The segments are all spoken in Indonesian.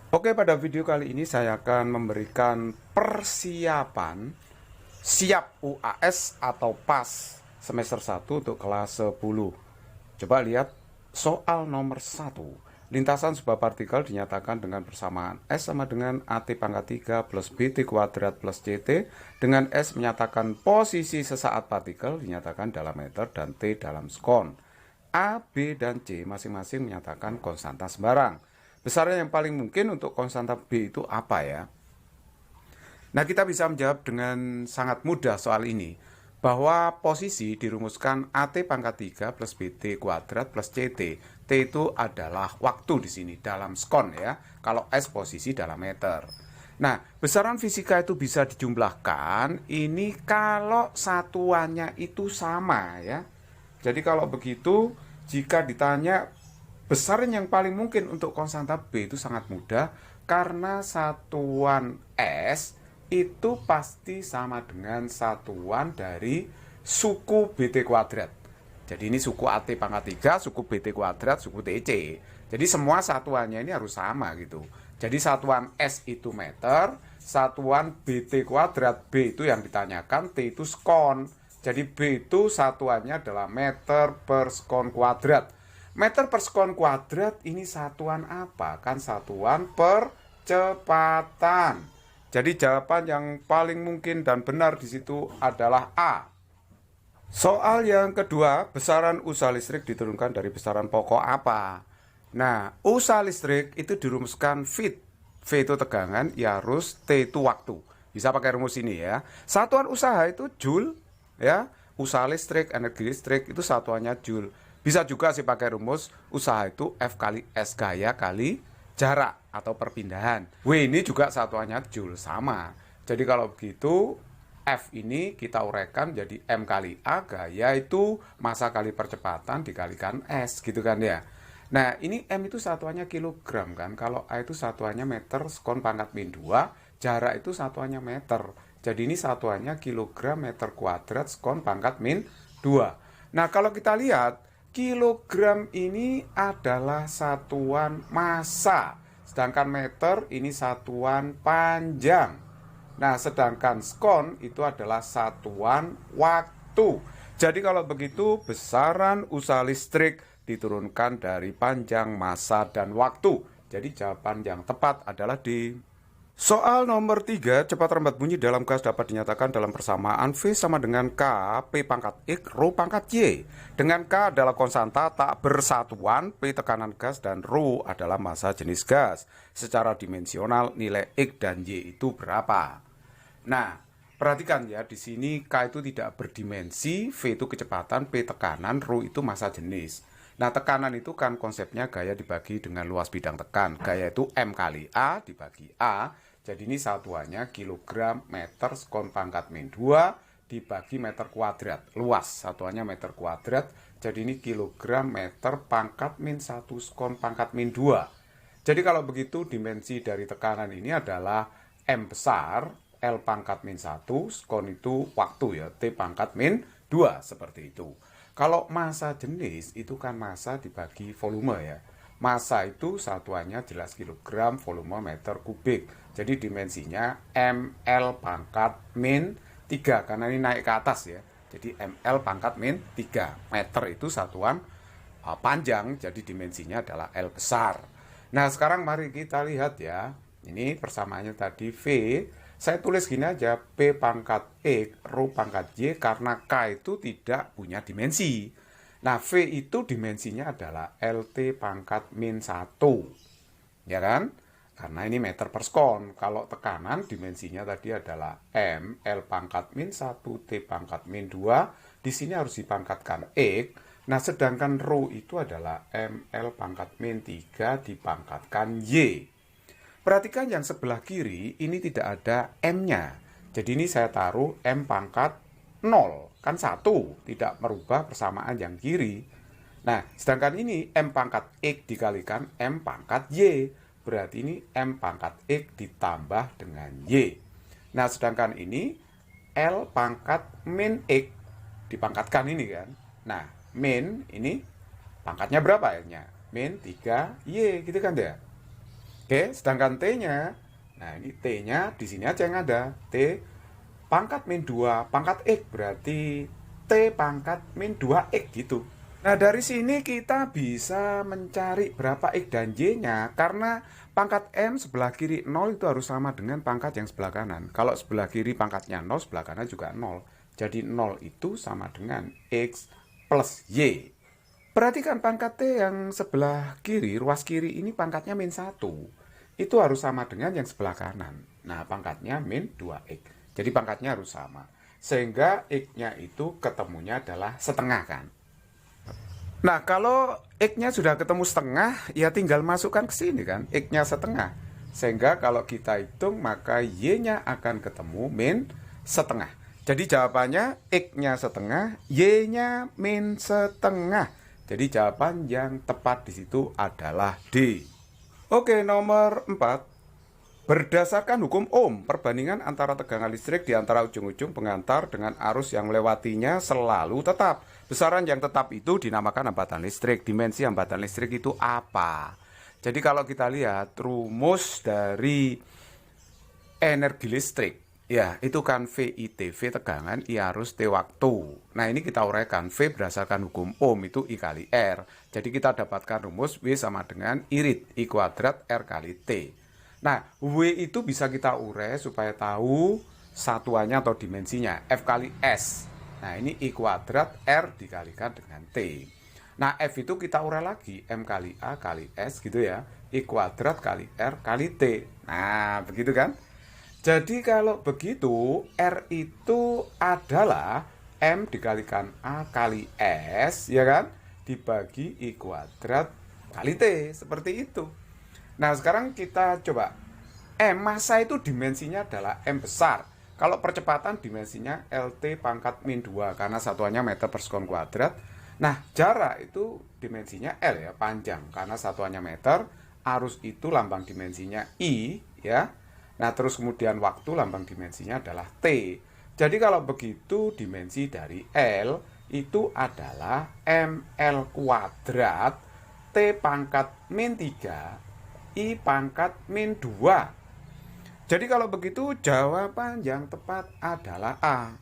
Oke, pada video kali ini saya akan memberikan persiapan siap UAS atau PAS semester 1 untuk kelas 10. Coba lihat soal nomor 1. Lintasan sebuah partikel dinyatakan dengan persamaan S sama dengan AT pangkat 3 plus BT kuadrat plus CT, dengan S menyatakan posisi sesaat partikel dinyatakan dalam meter dan T dalam sekon. A, B, dan C masing-masing menyatakan konstanta sembarang. Besarnya yang paling mungkin untuk konstanta B itu apa ya? Nah, kita bisa menjawab dengan sangat mudah soal ini. Bahwa posisi dirumuskan AT pangkat 3 plus BT kuadrat plus CT. T itu adalah waktu di sini dalam sekon ya. Kalau S posisi dalam meter. Nah, besaran fisika itu bisa dijumlahkan. Ini kalau satuannya itu sama ya. Jadi kalau begitu, jika ditanya besaran yang paling mungkin untuk konstanta B itu sangat mudah, karena satuan S itu pasti sama dengan satuan dari suku BT kuadrat. Jadi ini suku AT pangkat 3, suku BT kuadrat, suku TC. Jadi semua satuannya ini harus sama gitu. Jadi satuan S itu meter, satuan BT kuadrat B itu yang ditanyakan, T itu sekon. Jadi B itu satuannya adalah meter per sekon kuadrat. Meter per sekon kuadrat ini satuan apa? Kan satuan percepatan. Jadi jawaban yang paling mungkin dan benar di situ adalah A. Soal yang kedua, besaran usaha listrik diturunkan dari besaran pokok apa? Nah, usaha listrik itu dirumuskan Volt. V itu tegangan, ya harus T itu waktu. Bisa pakai rumus ini ya. Satuan usaha itu Joule, ya. Usaha listrik, energi listrik itu satuannya Joule. Bisa juga sih pakai rumus usaha itu F kali S gaya kali jarak atau perpindahan. W ini juga satuannya Joule, sama. Jadi kalau begitu F ini kita uraikan jadi M kali A, gaya itu massa kali percepatan dikalikan S gitu kan ya. Nah ini M itu satuannya kilogram kan. Kalau A itu satuannya meter sekon pangkat min 2, jarak itu satuannya meter. Jadi ini satuannya kilogram meter kuadrat sekon pangkat min 2. Nah kalau kita lihat, kilogram ini adalah satuan massa, sedangkan meter ini satuan panjang. Nah, sedangkan sekon itu adalah satuan waktu. Jadi kalau begitu, besaran usaha listrik diturunkan dari panjang, massa, dan waktu. Jadi jawaban yang tepat adalah D. Soal nomor 3, cepat lambat bunyi dalam gas dapat dinyatakan dalam persamaan V sama dengan K, P pangkat X, Rho pangkat Y. Dengan K adalah konstanta tak bersatuan, P tekanan gas, dan Rho adalah massa jenis gas. Secara dimensional, nilai X dan Y itu berapa? Nah, perhatikan ya, di sini K itu tidak berdimensi, V itu kecepatan, P tekanan, Rho itu massa jenis. Nah, tekanan itu kan konsepnya gaya dibagi dengan luas bidang tekan. Gaya itu M kali A dibagi A. Jadi ini satuannya kilogram meter sekon pangkat min 2 dibagi meter kuadrat. Luas satuannya meter kuadrat. Jadi ini kilogram meter pangkat min 1 sekon pangkat min 2. Jadi kalau begitu dimensi dari tekanan ini adalah M besar, L pangkat min 1, sekon itu waktu ya, T pangkat min 2 seperti itu. Kalau massa jenis itu kan massa dibagi volume ya. Massa itu satuannya jelas kilogram, volume meter kubik. Jadi dimensinya ml pangkat min 3 karena ini naik ke atas ya. Jadi ml pangkat min 3. Meter itu satuan panjang, jadi dimensinya adalah L besar. Nah sekarang mari kita lihat ya. Ini persamaannya tadi V. Saya tulis gini aja, P pangkat X, Rho pangkat Y, karena K itu tidak punya dimensi. Nah, V itu dimensinya adalah LT pangkat min 1. Ya kan? Karena ini meter per sekon. Kalau tekanan dimensinya tadi adalah M, L pangkat min 1, T pangkat min 2. Di sini harus dipangkatkan X. Nah, sedangkan Rho itu adalah ML pangkat min 3 dipangkatkan Y. Perhatikan yang sebelah kiri, ini tidak ada M-nya. Jadi ini saya taruh M pangkat 0. Kan 1, tidak merubah persamaan yang kiri. Nah, sedangkan ini M pangkat X dikalikan M pangkat Y. Berarti ini M pangkat X ditambah dengan Y. Nah, sedangkan ini L pangkat min X dipangkatkan ini kan. Nah, min ini pangkatnya berapa ya? Min 3Y gitu kan ya. Oke, sedangkan T-nya, nah ini T-nya di sini aja yang ada. T pangkat min 2 pangkat X, berarti T pangkat min 2X gitu. Nah, dari sini kita bisa mencari berapa X dan Y-nya, karena pangkat M sebelah kiri 0 itu harus sama dengan pangkat yang sebelah kanan. Kalau sebelah kiri pangkatnya 0, sebelah kanan juga 0. Jadi 0 itu sama dengan X plus Y. Perhatikan pangkat T yang sebelah kiri, ruas kiri ini pangkatnya min 1. Itu harus sama dengan yang sebelah kanan. Nah, pangkatnya min 2X. Jadi pangkatnya harus sama. Sehingga X-nya itu ketemunya adalah setengah kan. Nah, kalau X-nya sudah ketemu setengah, ya tinggal masukkan ke sini kan, X-nya setengah. Sehingga kalau kita hitung, maka Y-nya akan ketemu min setengah. Jadi jawabannya X-nya setengah, Y-nya min setengah. Jadi jawaban yang tepat di situ adalah D. Oke, nomor 4. Berdasarkan hukum Ohm, perbandingan antara tegangan listrik di antara ujung-ujung pengantar dengan arus yang melewatinya selalu tetap. Besaran yang tetap itu dinamakan hambatan listrik. Dimensi hambatan listrik itu apa? Jadi kalau kita lihat rumus dari energi listrik, ya itu kan VIT, V tegangan, I arus, T waktu. Nah ini kita uraikan, V berdasarkan hukum Ohm itu I kali R. Jadi kita dapatkan rumus V sama dengan I kuadrat R kali T. Nah, W itu bisa kita urai supaya tahu satuannya atau dimensinya, F kali S. Nah, ini I kuadrat R dikalikan dengan T. Nah, F itu kita urai lagi, M kali A kali S gitu ya, I kuadrat kali R kali T. Nah, begitu kan? Jadi kalau begitu, R itu adalah M dikalikan A kali S, ya kan? Dibagi I kuadrat kali T, seperti itu. Nah, sekarang kita coba. M, massa itu dimensinya adalah M besar. Kalau percepatan dimensinya LT pangkat min 2, karena satuannya meter per sekon kuadrat. Nah, jarak itu dimensinya L ya, panjang, karena satuannya meter. Arus itu lambang dimensinya I, ya. Nah, terus kemudian waktu lambang dimensinya adalah T. Jadi kalau begitu dimensi dari L itu adalah ML kuadrat T pangkat min 3 I pangkat min 2. Jadi kalau begitu jawaban yang tepat adalah A.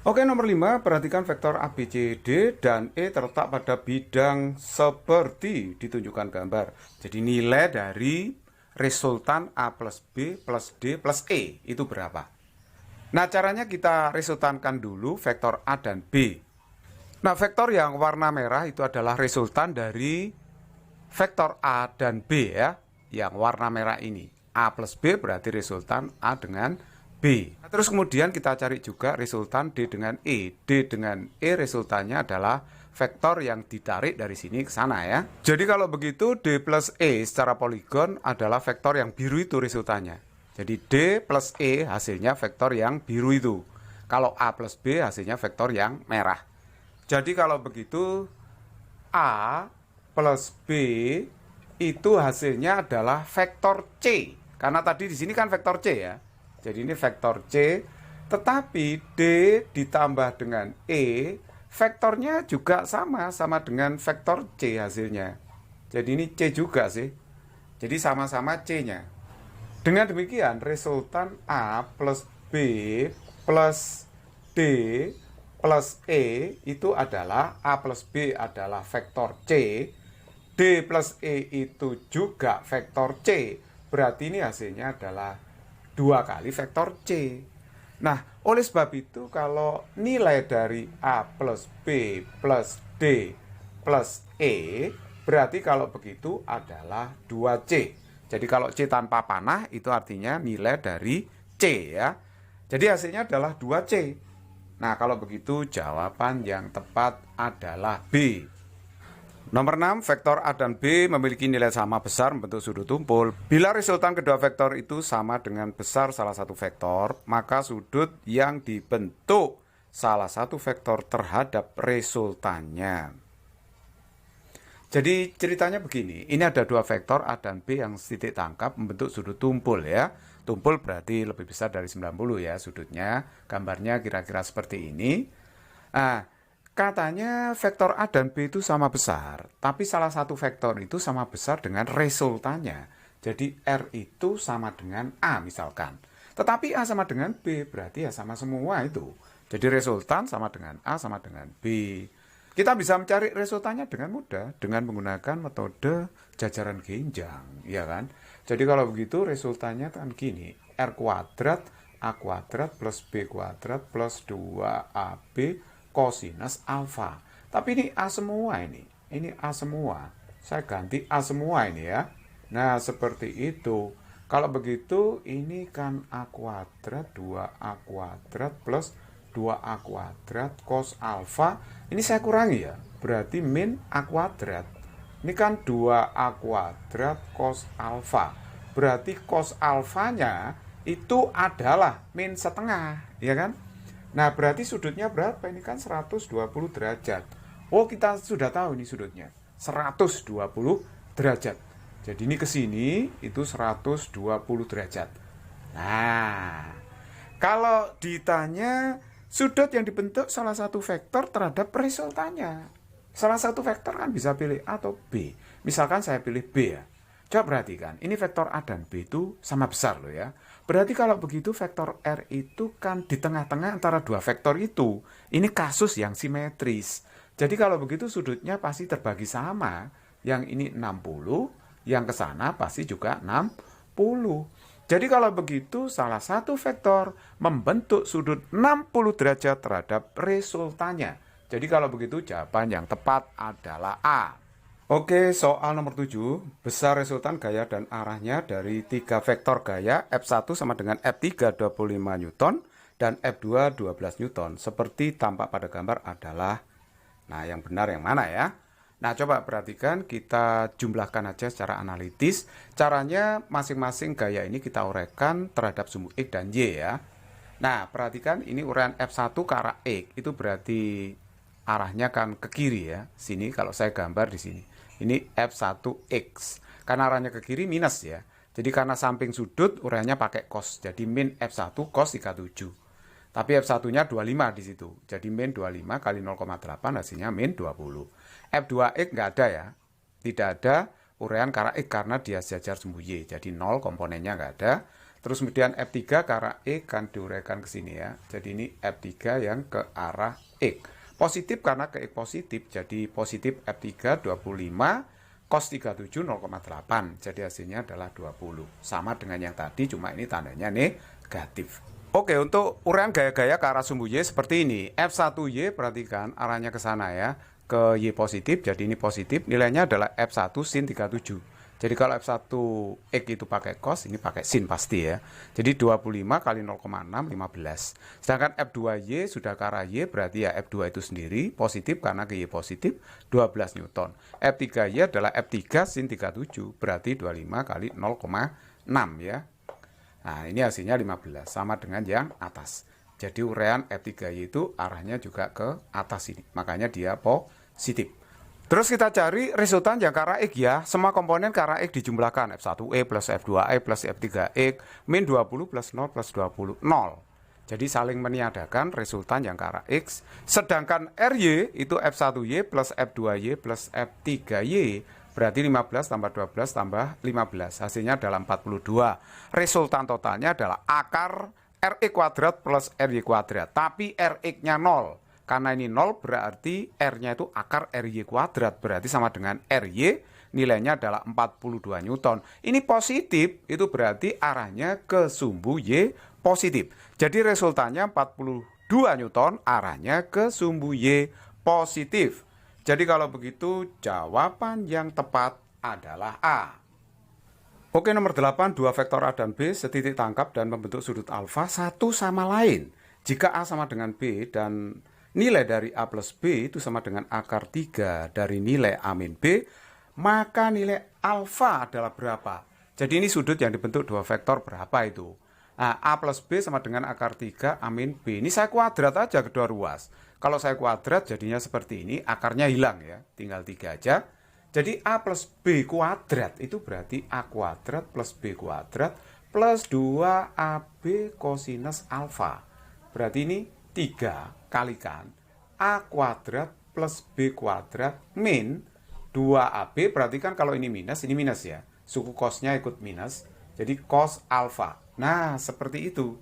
Oke, nomor 5, perhatikan vektor A, B, C, D, dan E terletak pada bidang seperti ditunjukkan gambar. Jadi nilai dari resultan A plus B plus D plus E itu berapa? Nah, caranya kita resultankan dulu vektor A dan B. Nah, vektor yang warna merah itu adalah resultan dari vektor A dan B ya. Yang warna merah ini A plus B berarti resultan A dengan B. Nah, terus kemudian kita cari juga resultan D dengan E. D dengan E resultannya adalah vektor yang ditarik dari sini ke sana ya. Jadi kalau begitu D plus E secara poligon adalah vektor yang biru itu resultannya. Jadi D plus E hasilnya vektor yang biru itu. Kalau A plus B hasilnya vektor yang merah. Jadi kalau begitu A plus B itu hasilnya adalah vektor C. Karena tadi di sini kan vektor C ya. Jadi ini vektor C, tetapi D ditambah dengan E, vektornya juga sama dengan vektor C hasilnya. Jadi ini C juga sih. Jadi sama-sama C-nya. Dengan demikian, resultan A plus B plus D plus E itu adalah A plus B adalah vektor C, D plus E itu juga vektor C. Berarti ini hasilnya adalah 2 kali vektor C. Nah, oleh sebab itu kalau nilai dari A plus B plus D plus E, berarti kalau begitu adalah 2C. Jadi kalau C tanpa panah itu artinya nilai dari C ya. Jadi hasilnya adalah 2C. Nah, kalau begitu jawaban yang tepat adalah B. Nomor 6, vektor A dan B memiliki nilai sama besar membentuk sudut tumpul. Bila resultan kedua vektor itu sama dengan besar salah satu vektor, maka sudut yang dibentuk salah satu vektor terhadap resultannya. Jadi ceritanya begini, ini ada dua vektor A dan B yang titik tangkap membentuk sudut tumpul ya. Tumpul berarti lebih besar dari 90 ya sudutnya. Gambarnya kira-kira seperti ini. Nah, katanya vektor A dan B itu sama besar, tapi salah satu vektor itu sama besar dengan resultannya. Jadi R itu sama dengan A misalkan. Tetapi A sama dengan B, berarti ya sama semua itu. Jadi resultan sama dengan A sama dengan B. Kita bisa mencari resultannya dengan mudah dengan menggunakan metode jajaran genjang, ya kan? Jadi kalau begitu resultannya kan gini, R kuadrat A kuadrat plus B kuadrat plus 2AB kosinus alfa. Tapi ini A semua ini. Ini A semua. Saya ganti A semua ini ya. Nah, seperti itu. Kalau begitu, ini kan A kuadrat, 2A kuadrat plus 2A kuadrat cos alfa. Ini saya kurangi ya. Berarti min A kuadrat. Ini kan 2A kuadrat cos alfa. Berarti cos alfanya itu adalah min setengah, ya kan? Nah, berarti sudutnya berapa? Ini kan 120 derajat. Oh, kita sudah tahu ini sudutnya. 120 derajat. Jadi ini ke sini itu 120 derajat. Nah, kalau ditanya sudut yang dibentuk salah satu vektor terhadap resultannya. Salah satu vektor kan bisa pilih A atau B. Misalkan saya pilih B ya. Coba perhatikan, ini vektor A dan B itu sama besar loh ya. Berarti kalau begitu vektor R itu kan di tengah-tengah antara dua vektor itu. Ini kasus yang simetris. Jadi kalau begitu sudutnya pasti terbagi sama. Yang ini 60, yang ke sana pasti juga 60. Jadi kalau begitu salah satu vektor membentuk sudut 60 derajat terhadap resultannya. Jadi kalau begitu jawaban yang tepat adalah A. Oke, soal nomor 7. Besar resultan gaya dan arahnya dari 3 vektor gaya F1 sama dengan F3 25 Newton dan F2 12 Newton. Seperti tampak pada gambar adalah, nah yang benar yang mana ya? Nah, coba perhatikan, kita jumlahkan aja secara analitis. Caranya masing-masing gaya ini kita uraikan terhadap sumbu X dan Y ya. Nah, perhatikan ini uraian F1 ke arah X. Itu berarti arahnya kan ke kiri ya. Sini kalau saya gambar di sini. Ini F1X. Karena arahnya ke kiri minus ya. Jadi karena samping sudut uraiannya pakai cos. Jadi min F1 cos 37. Tapi F1-nya 25 di situ. Jadi min 25 kali 0,8 hasilnya min 20. F2X nggak ada ya. Tidak ada uraian ke arah X karena dia sejajar sumbu Y. Jadi 0 komponennya nggak ada. Terus kemudian F3 ke arah X kan diuraikan ke sini ya. Jadi ini F3 yang ke arah X. Positif karena ke X positif. Jadi positif F3 25 cos 37 0,8. Jadi hasilnya adalah 20. Sama dengan yang tadi, cuma ini tandanya negatif. Oke, untuk uraian gaya-gaya ke arah sumbu Y seperti ini. F1Y perhatikan arahnya ke sana ya. Ke Y positif, jadi ini positif. Nilainya adalah F1 sin 37. Jadi kalau F1X itu pakai cos, ini pakai sin pasti ya. Jadi 25 kali 0,6, 15. Sedangkan F2Y sudah ke arah Y, berarti ya F2 itu sendiri positif karena ke Y positif, 12 Newton. F3Y adalah F3 sin 37, berarti 25 kali 0,6 ya. Nah, ini hasilnya 15, sama dengan yang atas. Jadi uraian F3Y itu arahnya juga ke atas ini. Makanya dia positif. Terus kita cari resultan yang ke arah X ya. Semua komponen ke arah X dijumlahkan. F1E plus F2E plus F3X min 20 plus 0 plus 20, 0. Jadi saling meniadakan resultan yang ke arah X. Sedangkan RY itu F1Y plus F2Y plus F3Y. Berarti 15 tambah 12 tambah 15. Hasilnya adalah 42. Resultan totalnya adalah akar RX kuadrat plus RY kuadrat. Tapi RX-nya 0. Karena ini 0 berarti R-nya itu akar RY kuadrat. Berarti sama dengan RY, nilainya adalah 42 Newton. Ini positif, itu berarti arahnya ke sumbu Y positif. Jadi resultannya 42 Newton, arahnya ke sumbu Y positif. Jadi kalau begitu jawaban yang tepat adalah A. Oke, nomor 8, dua vektor A dan B setitik tangkap dan membentuk sudut alfa satu sama lain. Jika A sama dengan B dan nilai dari A plus B itu sama dengan akar 3 dari nilai A min B, maka nilai alfa adalah berapa? Jadi ini sudut yang dibentuk dua vektor berapa itu? Nah, A plus B sama dengan akar 3 A min B. Ini saya kuadrat aja kedua ruas. Kalau saya kuadrat jadinya seperti ini, akarnya hilang ya, tinggal 3 aja. Jadi A plus B kuadrat itu berarti A kuadrat plus B kuadrat plus 2AB kosinus alfa. Berarti ini 3 kalikan A kuadrat plus B kuadrat min 2AB, berarti kan kalau ini minus ya. suku cosnya ikut minus, jadi cos alfa. Nah, seperti itu.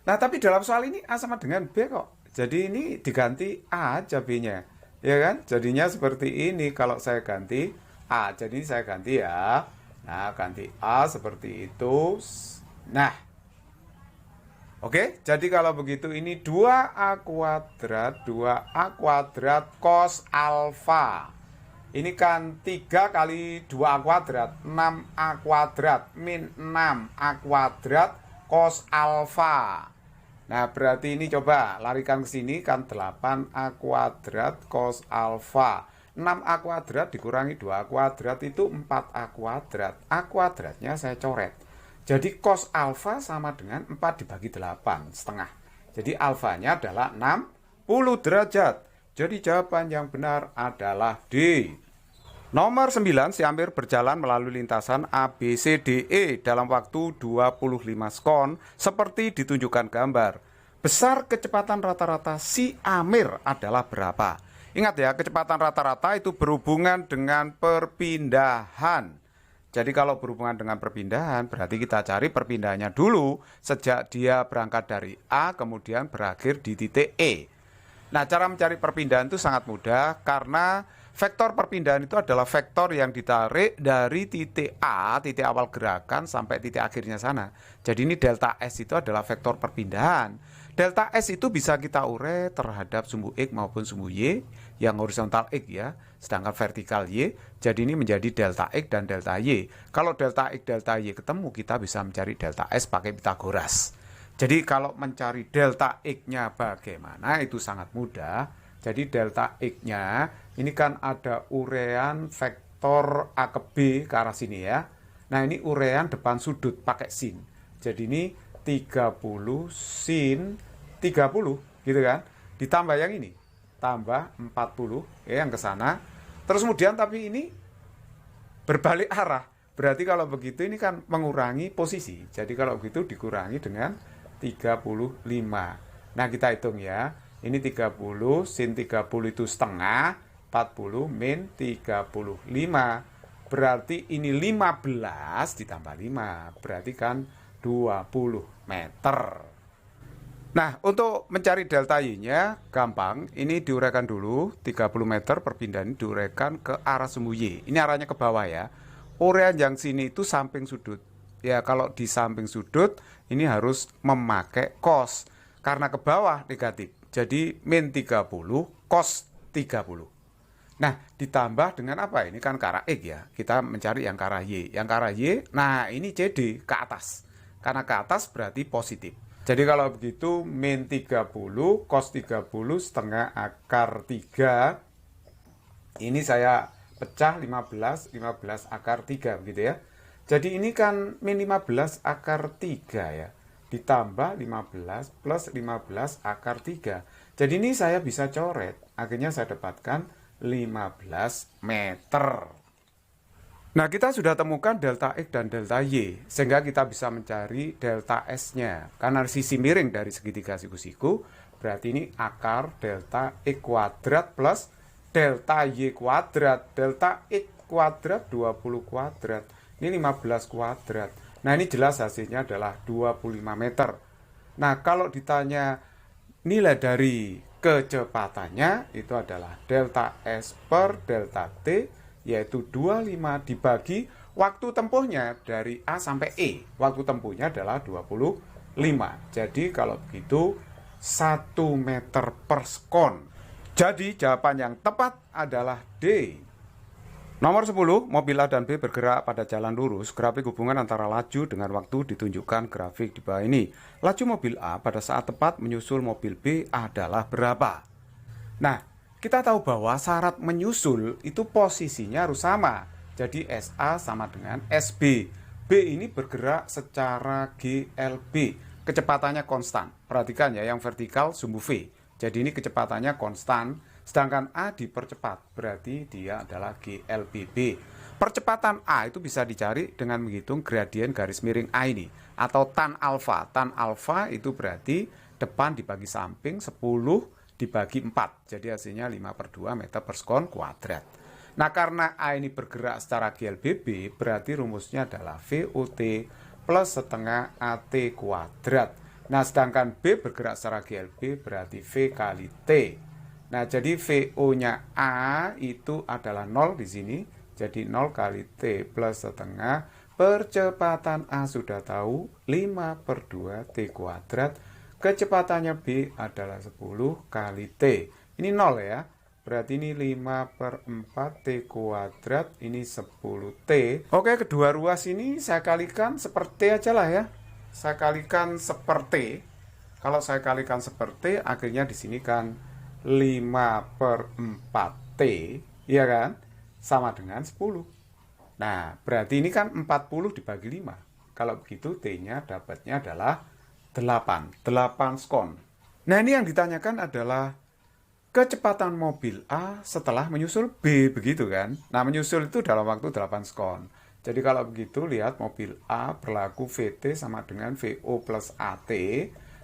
Nah, tapi dalam soal ini A sama dengan B kok. Jadi ini diganti A aja B-nya. Ya kan? Jadinya seperti ini kalau saya ganti A. Jadi saya ganti ya. Nah, ganti A seperti itu. Nah, oke. Jadi kalau begitu ini 2A kuadrat cos alfa. Ini kan 3 kali 2A kuadrat, 6A kuadrat min 6A kuadrat cos alfa. Nah, berarti ini coba larikan ke sini kan 8A kuadrat cos alfa. 6A kuadrat dikurangi 2A kuadrat itu 4A kuadrat. A kuadratnya saya coret. Jadi cos alfa sama dengan 4 dibagi 8 setengah. Jadi alfanya adalah 60 derajat. Jadi jawaban yang benar adalah D. Nomor 9, si Amir berjalan melalui lintasan A, B, C, D, E dalam waktu 25 sekon seperti ditunjukkan gambar. Besar kecepatan rata-rata si Amir adalah berapa? Ingat ya, kecepatan rata-rata itu berhubungan dengan perpindahan. Jadi kalau berhubungan dengan perpindahan, berarti kita cari perpindahannya dulu sejak dia berangkat dari A kemudian berakhir di titik E. Nah, cara mencari perpindahan itu sangat mudah karena vektor perpindahan itu adalah vektor yang ditarik dari titik A, titik awal gerakan, sampai titik akhirnya sana. Jadi ini delta S itu adalah vektor perpindahan. Delta S itu bisa kita urai terhadap sumbu X maupun sumbu Y, yang horizontal X ya, sedangkan vertikal Y. Jadi ini menjadi delta X dan delta Y. Kalau delta X, delta Y ketemu, kita bisa mencari delta S pakai Pitagoras. Jadi kalau mencari delta X-nya bagaimana, itu sangat mudah. Jadi delta X-nya ini kan ada urean vektor A ke B ke arah sini ya. Nah, ini urean depan sudut pakai sin. Jadi ini 30 sin 30 gitu kan. Ditambah yang ini, tambah 40 ya, yang ke sana. Terus kemudian tapi ini berbalik arah. Berarti kalau begitu ini kan mengurangi posisi. Jadi kalau begitu dikurangi dengan 35. Nah, kita hitung ya. Ini 30 sin 30 itu setengah, 40 min 35. Berarti ini 15 ditambah 5. Berarti kan 20 meter. Nah, untuk mencari delta Y-nya gampang. Ini diuraikan dulu. 30 meter perpindahan diuraikan ke arah sumbu Y. Ini arahnya ke bawah ya. Uraian yang sini itu samping sudut. Ya, kalau di samping sudut ini harus memakai cos. Karena ke bawah negatif. Jadi min 30 cos 30. Nah, ditambah dengan apa? Ini kan ke arah X ya. Kita mencari yang ke arah Y. Yang ke arah Y, nah ini CD ke atas. Karena ke atas berarti positif. Jadi kalau begitu min 30 cos 30 setengah akar 3. Ini saya pecah 15 akar 3 begitu ya. Jadi ini kan min 15 akar 3 ya. Ditambah 15 plus 15 akar 3. Jadi ini saya bisa coret. Akhirnya saya dapatkan 15 meter. Nah, kita sudah temukan delta X dan delta Y. Sehingga kita bisa mencari delta S-nya. Karena sisi miring dari segitiga siku-siku. Berarti ini akar delta X kuadrat plus delta Y kuadrat. Delta X kuadrat 20 kuadrat. Ini 15 kuadrat. Nah, ini jelas hasilnya adalah 25 meter. Nah, kalau ditanya nilai dari kecepatannya, itu adalah delta S per delta T, yaitu 25 dibagi waktu tempuhnya dari A sampai E. Waktu tempuhnya adalah 25. Jadi, kalau begitu, 1 meter per sekon. Jadi, jawaban yang tepat adalah D. Nomor 10, mobil A dan B bergerak pada jalan lurus. Grafik hubungan antara laju dengan waktu ditunjukkan grafik di bawah ini. Laju mobil A pada saat tepat menyusul mobil B adalah berapa? Nah, kita tahu bahwa syarat menyusul itu posisinya harus sama. Jadi SA sama dengan SB. B ini bergerak secara GLB. Kecepatannya konstan. Perhatikan ya, yang vertikal sumbu V. Jadi ini kecepatannya konstan. Sedangkan A dipercepat, berarti dia adalah GLBB. Percepatan A itu bisa dicari dengan menghitung gradien garis miring A ini. Atau tan alfa. Tan alfa itu berarti depan dibagi samping 10 dibagi 4. Jadi hasilnya 5/2 meter per sekon kuadrat. Nah, karena A ini bergerak secara GLBB, berarti rumusnya adalah VOT plus setengah AT kuadrat. Nah, sedangkan B bergerak secara GLB berarti V kali T. Nah, jadi VO-nya A itu adalah 0 di sini. Jadi 0 kali T plus setengah. Percepatan A sudah tahu, 5/2 T kuadrat. Kecepatannya B adalah 10 kali T. Ini 0 ya. Berarti ini 5/4 T kuadrat. Ini 10T. Oke, kedua ruas ini saya kalikan seperti aja lah ya. Saya kalikan seperti. Kalau saya kalikan seperti, akhirnya di sini kan 5/4T, ya kan? Sama dengan 10. Nah, berarti ini kan 40 dibagi 5. Kalau begitu, T-nya dapatnya adalah 8 skon. Nah, ini yang ditanyakan adalah kecepatan mobil A setelah menyusul B, begitu kan? Nah, menyusul itu dalam waktu 8 skon. Jadi kalau begitu, lihat mobil A berlaku VT sama dengan VO plus AT.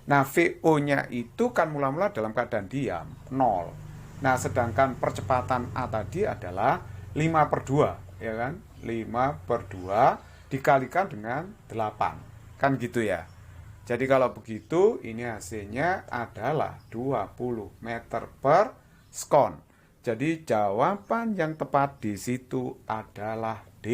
Nah, VO-nya itu kan mula-mula dalam keadaan diam, 0. Nah, sedangkan percepatan A tadi adalah 5/2, ya kan? 5/2 dikalikan dengan 8. Kan gitu ya. Jadi kalau begitu, ini hasilnya adalah 20 meter per skon. Jadi jawaban yang tepat di situ adalah D.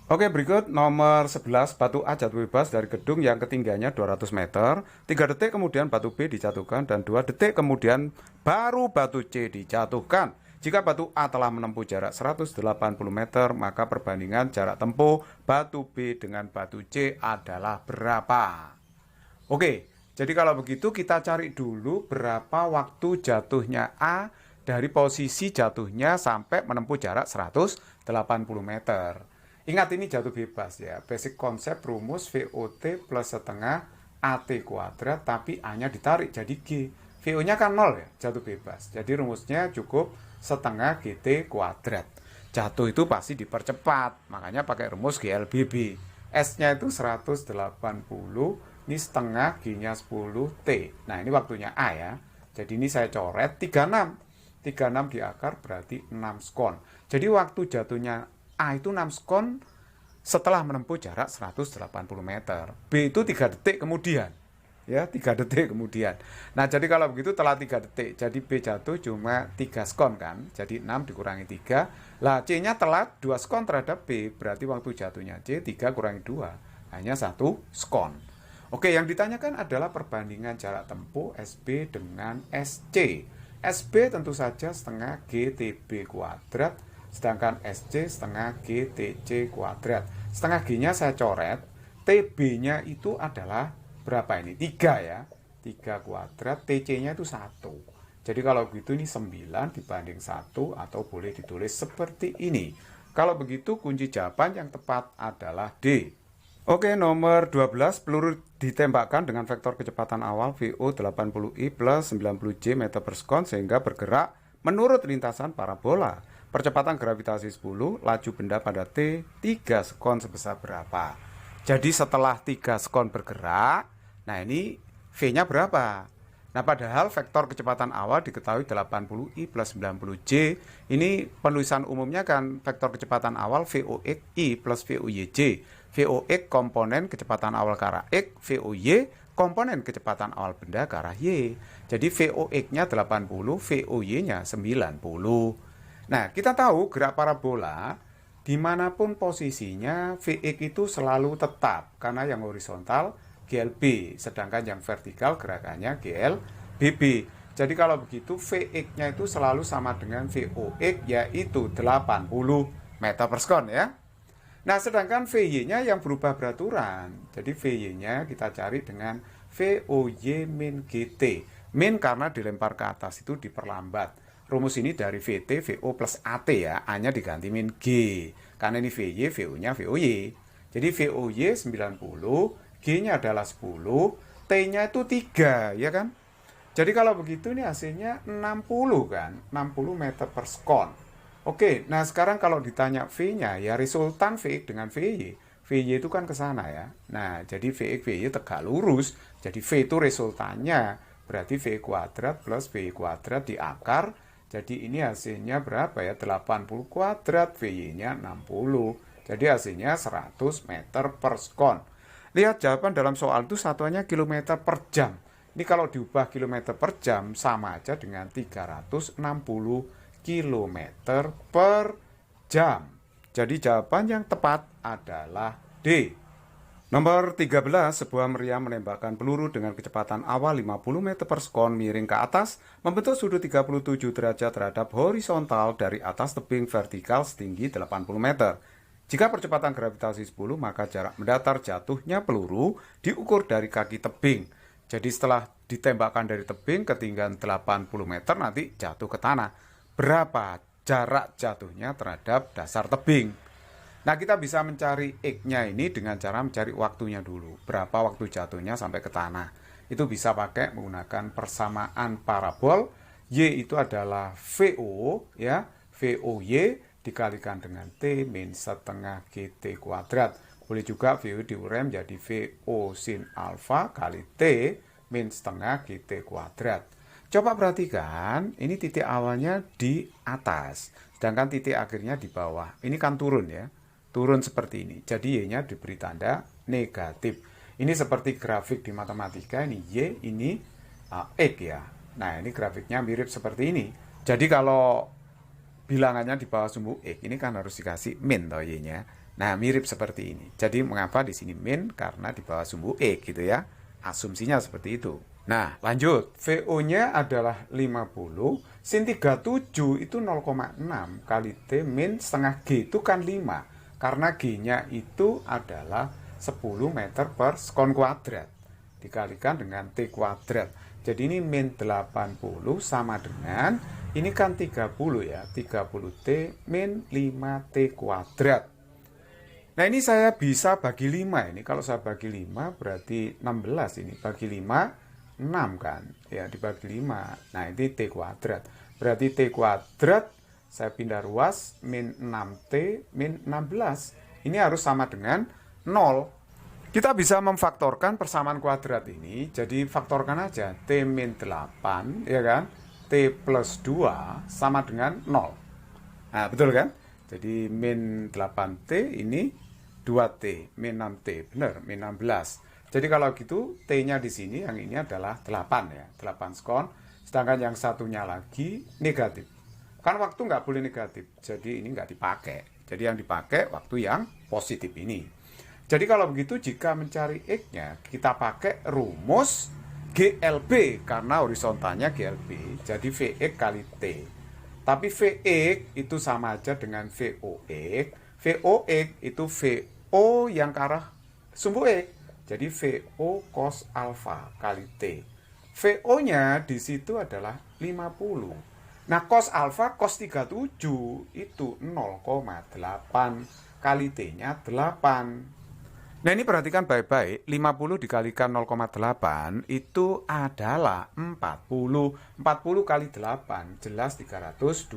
Oke, berikut nomor 11, batu A jatuh bebas dari gedung yang ketinggiannya 200 meter. 3 detik kemudian batu B dijatuhkan dan 2 detik kemudian baru batu C dijatuhkan. Jika batu A telah menempuh jarak 180 meter, maka perbandingan jarak tempuh batu B dengan batu C adalah berapa? Oke, jadi kalau begitu kita cari dulu berapa waktu jatuhnya A dari posisi jatuhnya sampai menempuh jarak 180 meter. Ingat ini jatuh bebas ya, basic konsep rumus VOT plus setengah AT kuadrat, tapi A-nya ditarik jadi G. VO-nya kan 0 ya, jatuh bebas. Jadi rumusnya cukup setengah GT kuadrat. Jatuh itu pasti dipercepat, makanya pakai rumus GLBB. S-nya itu 180, ini setengah, G-nya 10T. Nah, ini waktunya A ya. Jadi ini saya coret 36. 36 di akar berarti 6 skon. Jadi waktu jatuhnya A itu 6 skon setelah menempuh jarak 180 meter. B itu 3 detik kemudian. Ya, 3 detik kemudian. Nah, jadi kalau begitu telah 3 detik. Jadi B jatuh cuma 3 skon kan. Jadi 6 dikurangi 3. Lah, C-nya telat 2 skon terhadap B. Berarti waktu jatuhnya C 3 kurangi 2. Hanya 1 skon. Oke, yang ditanyakan adalah perbandingan jarak tempuh SB dengan SC. SB tentu saja setengah GTB kuadrat. Sedangkan SC setengah GTC kuadrat. Setengah G-nya saya coret. TB-nya itu adalah berapa ini? 3 ya. 3 kuadrat. TC-nya itu 1. Jadi kalau begitu ini 9 dibanding 1. Atau boleh ditulis seperti ini. Kalau begitu kunci jawaban yang tepat adalah D. Oke, nomor 12. Peluru ditembakkan dengan vektor kecepatan awal VO 80I plus 90J meter per sekon sehingga bergerak menurut lintasan parabola. Percepatan gravitasi 10, laju benda pada T 3 sekon sebesar berapa? Jadi setelah 3 sekon bergerak, nah ini V-nya berapa? Nah, padahal vektor kecepatan awal diketahui 80I plus 90J. Ini penulisan umumnya kan vektor kecepatan awal VOX-I plus VOYJ. VOX komponen kecepatan awal ke arah X, VOY komponen kecepatan awal benda ke arah Y. Jadi VOX-nya 80, VOY-nya 90. Nah, kita tahu gerak parabola dimanapun posisinya Vx itu selalu tetap karena yang horizontal GLB, sedangkan yang vertikal gerakannya GLBB. Jadi kalau begitu Vx-nya itu selalu sama dengan VOX, yaitu 80 meter per sekon ya. Nah, sedangkan VY-nya yang berubah beraturan. Jadi VY-nya kita cari dengan VOY min GT. Min karena dilempar ke atas itu diperlambat. Rumus ini dari VT, VO plus AT ya. A-nya diganti min G. Karena ini VY, VO-nya VOY. Jadi VOY 90, G-nya adalah 10, T-nya itu 3, ya kan? Jadi kalau begitu ini hasilnya 60 kan? 60 meter per sekon. Oke, nah sekarang kalau ditanya V-nya, ya resultan VX dengan VY. VY itu kan ke sana ya. Nah, jadi VX, VY tegak lurus. Jadi V itu resultannya. Berarti V kuadrat plus VY kuadrat di akar Jadi ini hasilnya berapa ya? 80 kuadrat, VY-nya 60. Jadi hasilnya 100 meter per sekon. Lihat jawaban dalam soal itu satuannya kilometer per jam. Ini kalau diubah kilometer per jam sama aja dengan 360 kilometer per jam. Jadi jawaban yang tepat adalah D. Nomor 13, sebuah meriam menembakkan peluru dengan kecepatan awal 50 meter per sekon miring ke atas, membentuk sudut 37 derajat terhadap horizontal dari atas tebing vertikal setinggi 80 meter. Jika percepatan gravitasi 10, maka jarak mendatar jatuhnya peluru diukur dari kaki tebing. Jadi setelah ditembakkan dari tebing ketinggian 80 meter nanti jatuh ke tanah. Berapa jarak jatuhnya terhadap dasar tebing? Nah, kita bisa mencari X-nya ini dengan cara mencari waktunya dulu. Berapa waktu jatuhnya sampai ke tanah. Itu bisa pakai menggunakan persamaan parabol. Y itu adalah VO, ya. VOY dikalikan dengan T min setengah GT kuadrat. Boleh juga VO diurem jadi VO sin alfa kali T min setengah GT kuadrat. Coba perhatikan, ini titik awalnya di atas. Sedangkan titik akhirnya di bawah. Ini kan turun ya. Turun seperti ini. Jadi Y-nya diberi tanda negatif. Ini seperti grafik di matematika. Ini Y, ini X ya. Nah, ini grafiknya mirip seperti ini. Jadi kalau bilangannya di bawah sumbu X, ini kan harus dikasih min toh Y-nya. Nah, mirip seperti ini. Jadi mengapa di sini min? Karena di bawah sumbu X gitu ya. Asumsinya seperti itu. Nah, lanjut. VO-nya adalah 50. Sin 37 itu 0,6 kali T min setengah G itu kan 5. Karena G-nya itu adalah 10 meter per sekon kuadrat. Dikalikan dengan T kuadrat. Jadi ini min 80 sama dengan, ini kan 30 ya. 30T min 5T kuadrat. Nah ini saya bisa bagi 5 ini. Kalau saya bagi 5 berarti 16 ini. Bagi 5, 6 kan. Ya dibagi 5. Nah ini T kuadrat. Berarti T kuadrat saya pindah ruas, min 6T, min 16. Ini harus sama dengan 0. Kita bisa memfaktorkan persamaan kuadrat ini. Jadi faktorkan aja. T min 8, ya kan? T plus 2 sama dengan 0. Nah, betul kan? Jadi min 8T ini 2T, min 6T. Benar, min 16. Jadi kalau gitu, T-nya di sini, yang ini adalah 8 ya. 8 sekon. Sedangkan yang satunya lagi negatif. Kan waktu nggak boleh negatif, jadi ini nggak dipakai. Jadi yang dipakai waktu yang positif ini. Jadi kalau begitu jika mencari X-nya, kita pakai rumus GLB, karena horizontalnya GLB, jadi VX kali T. Tapi VX itu sama aja dengan VOX. VOX itu VO yang ke arah sumbu X. Jadi VO cos alfa kali T. VO-nya di situ adalah 50. Nah, cos alfa, cos 37 itu 0,8 kali T-nya 8. Nah, ini perhatikan baik-baik. 50 dikalikan 0,8 itu adalah 40. 40 kali 8 jelas 320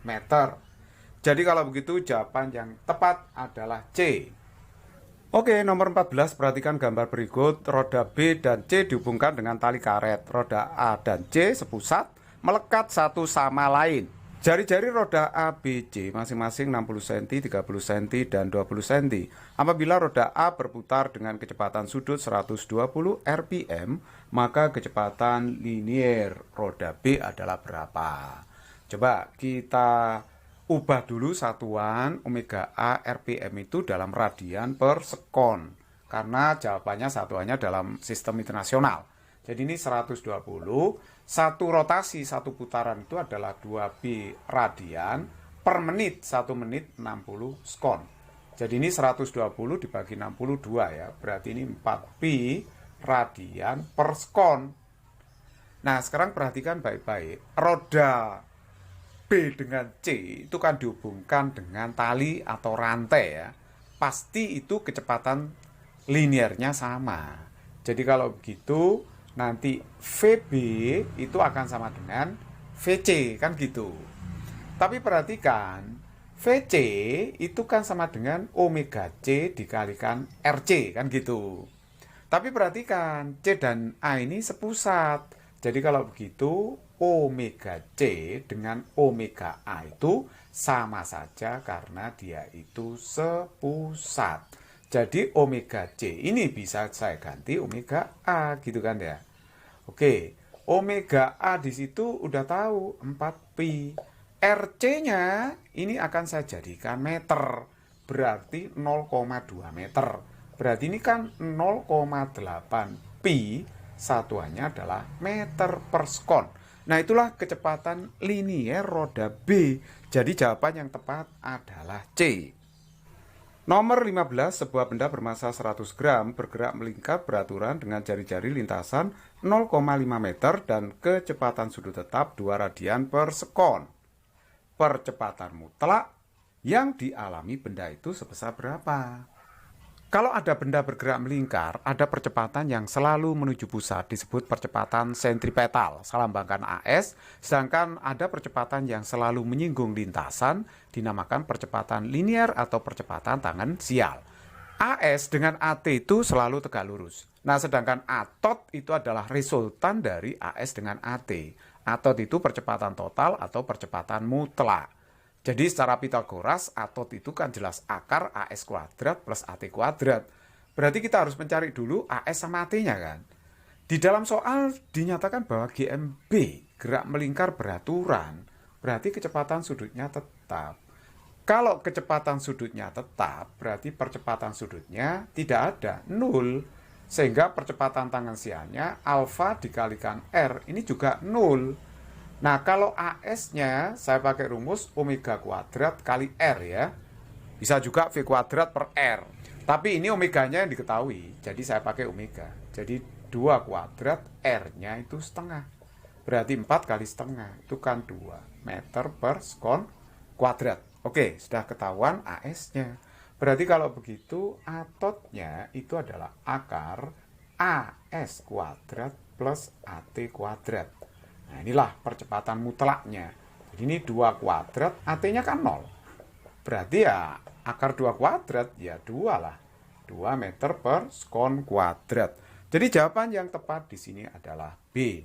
meter. Jadi kalau begitu jawaban yang tepat adalah C. Oke, nomor 14, perhatikan gambar berikut. Roda B dan C dihubungkan dengan tali karet. Roda A dan C sepusat melekat satu sama lain. Jari-jari roda A, B, C masing-masing 60 cm, 30 cm, dan 20 cm. Apabila roda A berputar dengan kecepatan sudut 120 rpm, maka kecepatan linier roda B adalah berapa? Coba kita ubah dulu satuan omega A rpm itu dalam radian per sekon. Karena jawabannya satuannya dalam sistem internasional. Jadi ini 120, satu rotasi, satu putaran itu adalah 2pi radian per menit, 1 menit 60 sekon. Jadi ini 120 dibagi 62 ya, berarti ini 4pi radian per sekon. Nah sekarang perhatikan baik-baik, roda B dengan C itu kan dihubungkan dengan tali atau rantai ya. Pasti itu kecepatan linearnya sama. Jadi kalau begitu nanti VB itu akan sama dengan VC, kan gitu. Tapi perhatikan, VC itu kan sama dengan omega C dikalikan RC, kan gitu. Tapi perhatikan, C dan A ini sepusat. Jadi kalau begitu, omega C dengan omega A itu sama saja karena dia itu sepusat. Jadi omega C ini bisa saya ganti omega A gitu kan ya. Oke, omega A di situ udah tahu 4pi. RC-nya ini akan saya jadikan meter. Berarti 0,2 meter. Berarti ini kan 0,8 pi, satuannya adalah meter per sekon. Nah, itulah kecepatan linier roda B. Jadi jawaban yang tepat adalah C. Nomor 15, sebuah benda bermassa 100 gram bergerak melingkar beraturan dengan jari-jari lintasan 0,5 meter dan kecepatan sudut tetap 2 radian per sekon. Percepatan mutlak yang dialami benda itu sebesar berapa? Kalau ada benda bergerak melingkar, ada percepatan yang selalu menuju pusat disebut percepatan sentripetal, lambangkan AS, sedangkan ada percepatan yang selalu menyinggung lintasan dinamakan percepatan linier atau percepatan tangensial. AS dengan AT itu selalu tegak lurus. Nah, sedangkan atot itu adalah resultan dari AS dengan AT. Atot itu percepatan total atau percepatan mutlak. Jadi secara Pitagoras, atot itu kan jelas akar AS kuadrat plus AT kuadrat. Berarti kita harus mencari dulu AS sama AT-nya kan. Di dalam soal dinyatakan bahwa GMB, gerak melingkar beraturan, berarti kecepatan sudutnya tetap. Kalau kecepatan sudutnya tetap, berarti percepatan sudutnya tidak ada, 0. Sehingga percepatan tangensialnya alfa dikalikan R, ini juga 0. Nah, kalau AS-nya saya pakai rumus omega kuadrat kali R ya. Bisa juga V kuadrat per R. Tapi ini omeganya yang diketahui, jadi saya pakai omega. Jadi 2 kuadrat R-nya itu setengah. Berarti 4 kali setengah, itu kan 2 meter per sekon kuadrat. Oke, sudah ketahuan AS-nya. Berarti kalau begitu, atotnya itu adalah akar AS kuadrat plus AT kuadrat. Nah, inilah percepatan mutlaknya. Jadi ini 2 kuadrat, AT-nya kan 0. Berarti ya akar 2 kuadrat, ya 2 lah. 2 meter per sekon kuadrat. Jadi jawaban yang tepat di sini adalah B.